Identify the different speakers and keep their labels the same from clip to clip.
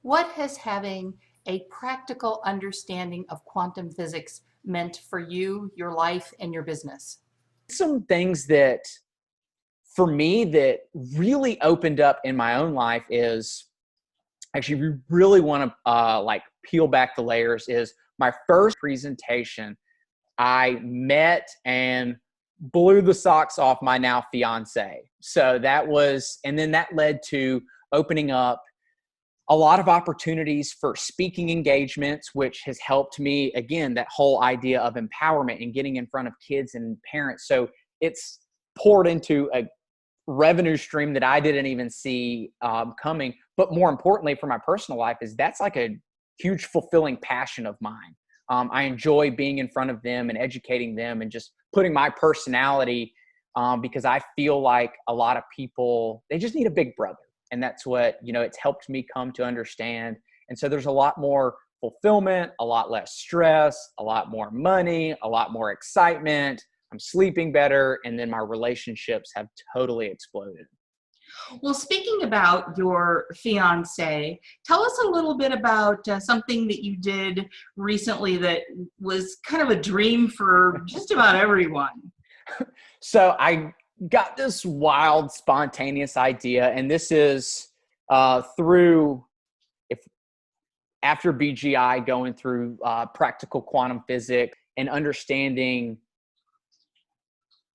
Speaker 1: What has having a practical understanding of quantum physics meant for you, your life, and your business?
Speaker 2: Some things that for me that really opened up in my own life is actually we really want to like peel back the layers is my first presentation. I met and blew the socks off my now fiance. So that was, and then that led to opening up a lot of opportunities for speaking engagements, which has helped me, again, that whole idea of empowerment and getting in front of kids and parents. So it's poured into a revenue stream that I didn't even see coming. But more importantly, for my personal life, is that's like a huge fulfilling passion of mine. I enjoy being in front of them and educating them and just putting my personality because I feel like a lot of people, they just need a big brother. And that's what, it's helped me come to understand. And so there's a lot more fulfillment, a lot less stress, a lot more money, a lot more excitement. I'm sleeping better. And then my relationships have totally exploded.
Speaker 1: Well, speaking about your fiance, tell us a little bit about something that you did recently that was kind of a dream for just about everyone.
Speaker 2: So I got this wild, spontaneous idea, and this is through if after BGI, going through practical quantum physics and understanding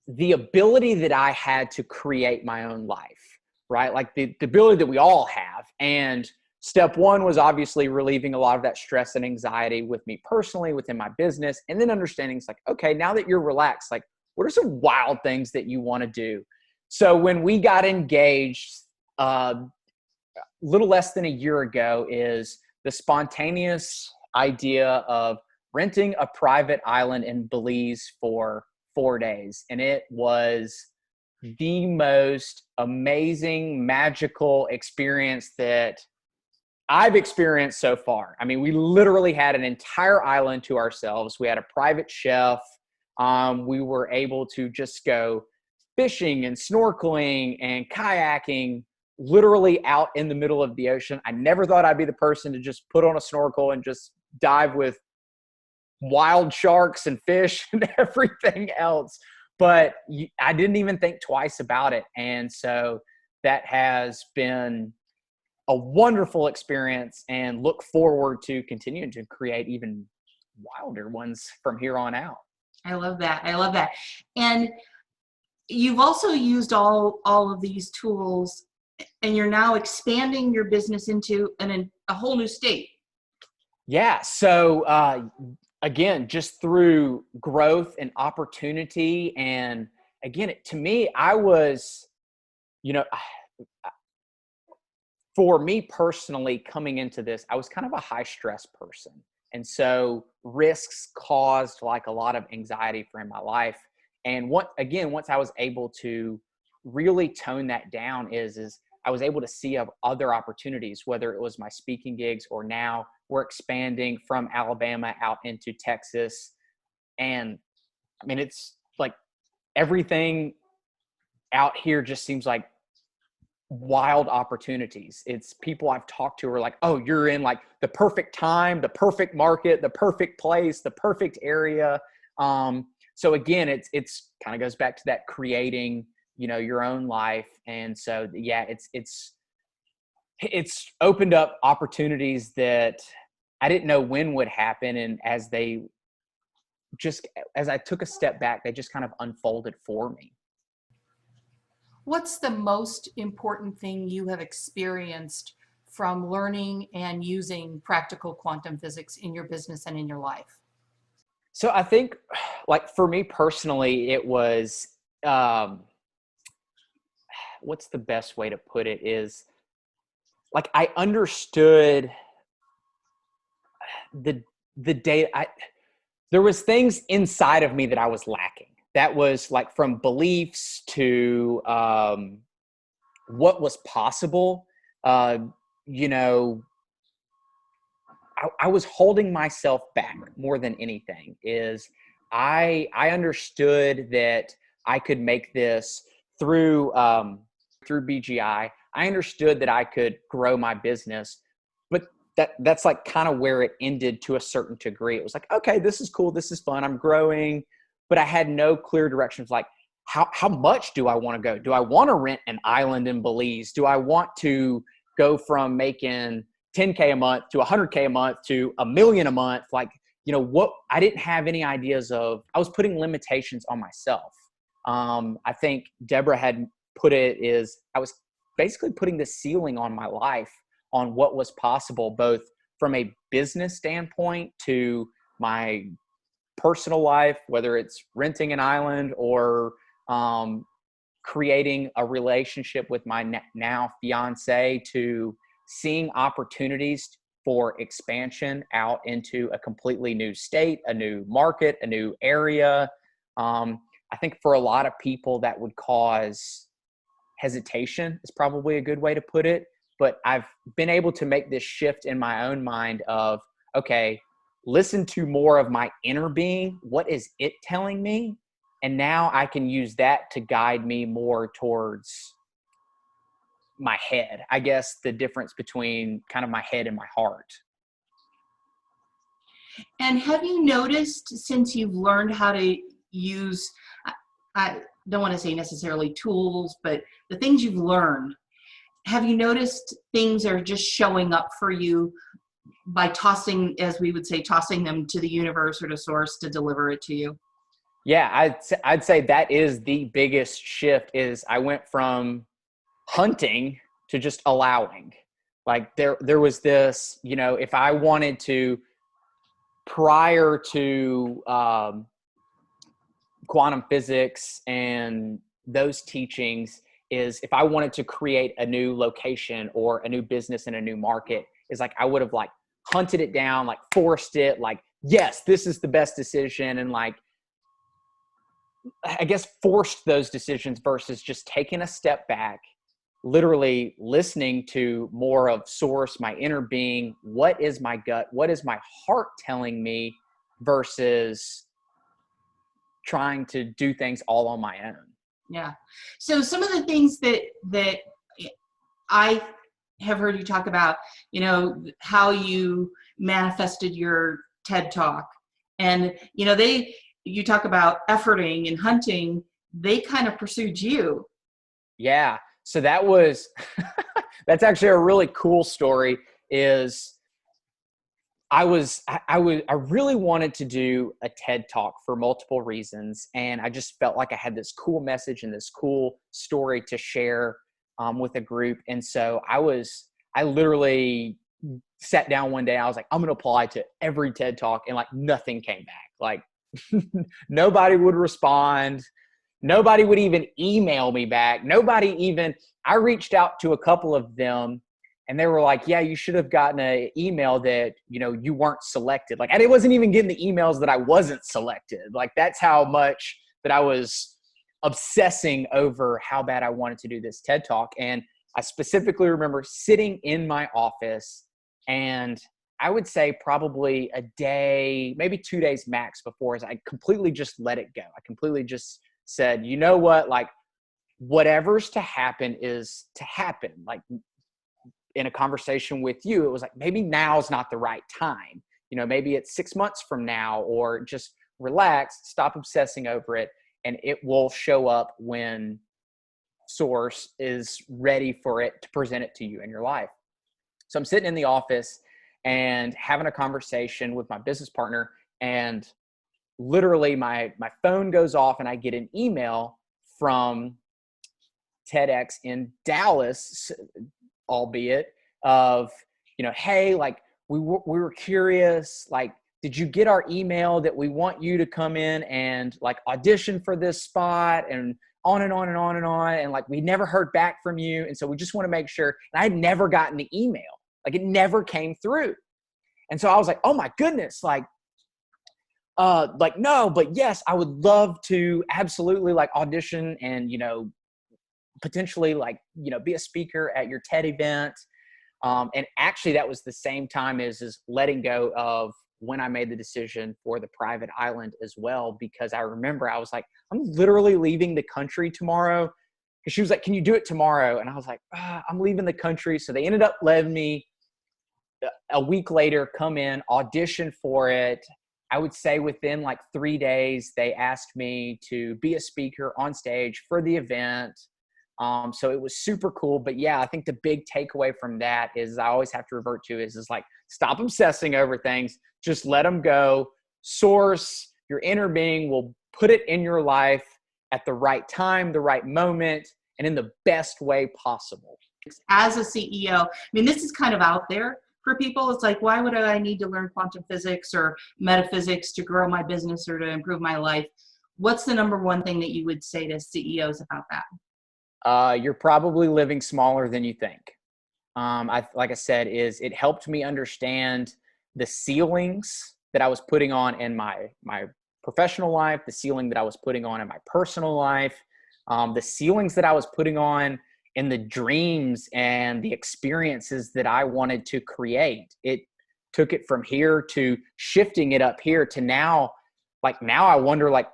Speaker 2: the ability that I had to create my own life, right? Like the ability that we all have. And step one was obviously relieving a lot of that stress and anxiety with me personally, within my business. And then understanding it's like, okay, now that you're relaxed, like what are some wild things that you want to do? So when we got engaged, little less than a year ago, is the spontaneous idea of renting a private island in Belize for 4 days. And it was the most amazing, magical experience that I've experienced so far. I mean, we literally had an entire island to ourselves. We had a private chef. We were able to just go fishing and snorkeling and kayaking literally out in the middle of the ocean. I never thought I'd be the person to just put on a snorkel and just dive with wild sharks and fish and everything else. But I didn't even think twice about it. And so that has been a wonderful experience, and look forward to continuing to create even wilder ones from here on out.
Speaker 1: I love that. I love that. And you've also used all of these tools, and you're now expanding your business into a whole new state.
Speaker 2: Yeah. So again, just through growth and opportunity. And again, to me, I was, you know, for me personally, coming into this, I was kind of a high stress person. And so risks caused like a lot of anxiety for in my life. And once I was able to really tone that down is I was able to see other opportunities, whether it was my speaking gigs or now we're expanding from Alabama out into Texas. And I mean, it's like everything out here just seems like wild opportunities. It's people I've talked to are like, oh, you're in like the perfect time, the perfect market, the perfect place, the perfect area. So again, it's kind of goes back to that creating, your own life. And so, yeah, it's opened up opportunities that I didn't know when would happen. And as I took a step back, they just kind of unfolded for me.
Speaker 1: What's the most important thing you have experienced from learning and using practical quantum physics in your business and in your life?
Speaker 2: So I think, like for me personally, it was what's the best way to put it is like I understood the the day there was things inside of me that I was lacking. That was like from beliefs to what was possible. Uh, you know, I was holding myself back more than anything. Is I understood that I could make this through BGI. I understood that I could grow my business, but that's like kind of where it ended to a certain degree. It was like, okay, this is cool. This is fun. I'm growing, but I had no clear direction of like, how much do I want to go? Do I want to rent an island in Belize? Do I want to go from making 10K a month to 100K a month to $1 million a month? Like, what I didn't have any ideas of. I was putting limitations on myself. I think Deborah had put it is I was basically putting the ceiling on my life on what was possible, both from a business standpoint to my personal life, whether it's renting an island or creating a relationship with my now fiance, to seeing opportunities for expansion out into a completely new state, a new market, a new area. I think for a lot of people that would cause hesitation is probably a good way to put it. But I've been able to make this shift in my own mind of, okay, listen to more of my inner being. What is it telling me? And now I can use that to guide me more towards my head. I guess the difference between kind of my head and my heart.
Speaker 1: And have you noticed, since you've learned how to use, I don't want to say necessarily tools, but the things you've learned, have you noticed things are just showing up for you by tossing, as we would say, tossing them to the universe or to source to deliver it to you?
Speaker 2: Yeah, I'd say that is the biggest shift. Is I went from hunting to just allowing. Like there was this, if I wanted to, prior to quantum physics and those teachings, is if I wanted to create a new location or a new business in a new market, is like I would have like hunted it down, like forced it, like, yes, this is the best decision, and like, I guess, forced those decisions versus just taking a step back, literally listening to more of source, my inner being. What is my gut? What is my heart telling me, versus trying to do things all on my own?
Speaker 1: Yeah. So some of the things that I have heard you talk about, how you manifested your TED Talk, and you talk about efforting and hunting. They kind of pursued you.
Speaker 2: Yeah. So that was, that's actually a really cool story. Is I really wanted to do a TED Talk for multiple reasons. And I just felt like I had this cool message and this cool story to share with a group. And so I literally sat down one day. I was like, I'm going to apply to every TED Talk, and like nothing came back. Like nobody would respond. Nobody would even email me back. I reached out to a couple of them, and they were like, yeah, you should have gotten an email that, you weren't selected. Like, I wasn't even getting the emails that I wasn't selected. Like, that's how much that I was obsessing over how bad I wanted to do this TED Talk. And I specifically remember sitting in my office, and I would say probably a day, maybe 2 days max before, I completely just let it go. I completely just said, you know what, like whatever's to happen is to happen. Like in a conversation with you, it was like, maybe now's not the right time. Maybe it's 6 months from now, or just relax, stop obsessing over it, and it will show up when source is ready for it to present it to you in your life. So I'm sitting in the office and having a conversation with my business partner, and literally my phone goes off, and I get an email from TEDx in Dallas, albeit, of, hey, like we were curious, like, did you get our email that we want you to come in and like audition for this spot, and on and on and on and on. And like, we never heard back from you. And so we just want to make sure. And I had never gotten the email. Like, it never came through. And so I was like, oh my goodness, like no, but yes, I would love to absolutely like audition and, potentially like, be a speaker at your TED event. And actually that was the same time as letting go of when I made the decision for the private island as well, because I remember I was like, I'm literally leaving the country tomorrow. Cause she was like, can you do it tomorrow? And I was like, I'm leaving the country. So they ended up letting me a week later, come in, audition for it. I would say within like 3 days, they asked me to be a speaker on stage for the event. So it was super cool. But yeah, I think the big takeaway from that is I always have to revert to is like, stop obsessing over things. Just let them go. Source, your inner being will put it in your life at the right time, the right moment, and in the best way possible.
Speaker 1: As a CEO, I mean, this is kind of out there for people. It's like, why would I need to learn quantum physics or metaphysics to grow my business or to improve my life? What's the number one thing that you would say to CEOs about that?
Speaker 2: You're probably living smaller than you think. Like I said, it helped me understand the ceilings that I was putting on in my professional life, the ceiling that I was putting on in my personal life, the ceilings that I was putting on in the dreams and the experiences that I wanted to create. It took it from here to shifting it up here to now. Like now I wonder like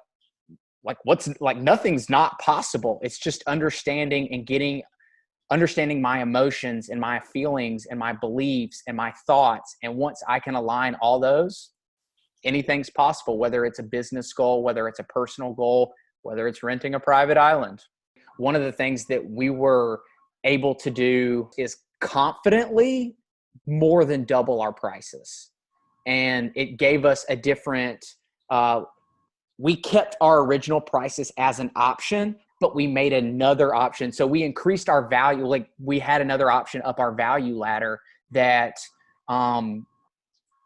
Speaker 2: what's like, nothing's not possible. It's just understanding and understanding my emotions and my feelings and my beliefs and my thoughts. And once I can align all those, anything's possible, whether it's a business goal, whether it's a personal goal, whether it's renting a private island. One of the things that we were able to do is confidently more than double our prices. And it gave us a different, we kept our original prices as an option, but we made another option. So we increased our value. Like we had another option up our value ladder that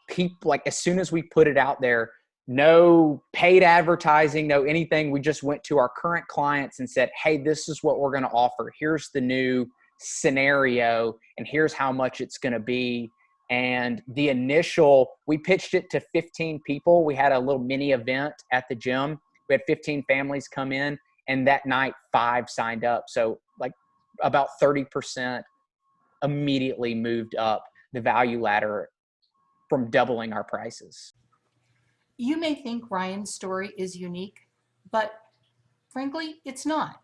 Speaker 2: people, like as soon as we put it out there, no paid advertising, no anything. We just went to our current clients and said, hey, this is what we're going to offer. Here's the new scenario and here's how much it's going to be. And we pitched it to 15 people. We had a little mini event at the gym. We had 15 families come in, and that night 5 signed up. So like about 30% immediately moved up the value ladder from doubling our prices.
Speaker 3: You may think Ryan's story is unique, but frankly, it's not.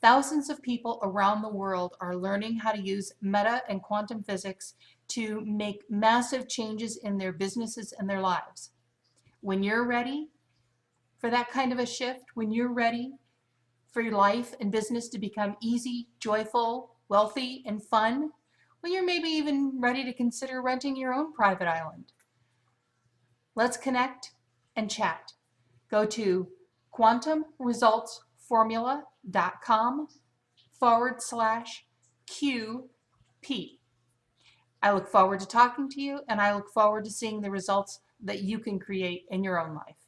Speaker 3: Thousands of people around the world are learning how to use meta and quantum physics to make massive changes in their businesses and their lives. When you're ready for that kind of a shift, when you're ready for your life and business to become easy, joyful, wealthy, and fun, well, you're maybe even ready to consider renting your own private island. Let's connect and chat. Go to quantumresultsformula.com/QP. I look forward to talking to you, and I look forward to seeing the results that you can create in your own life.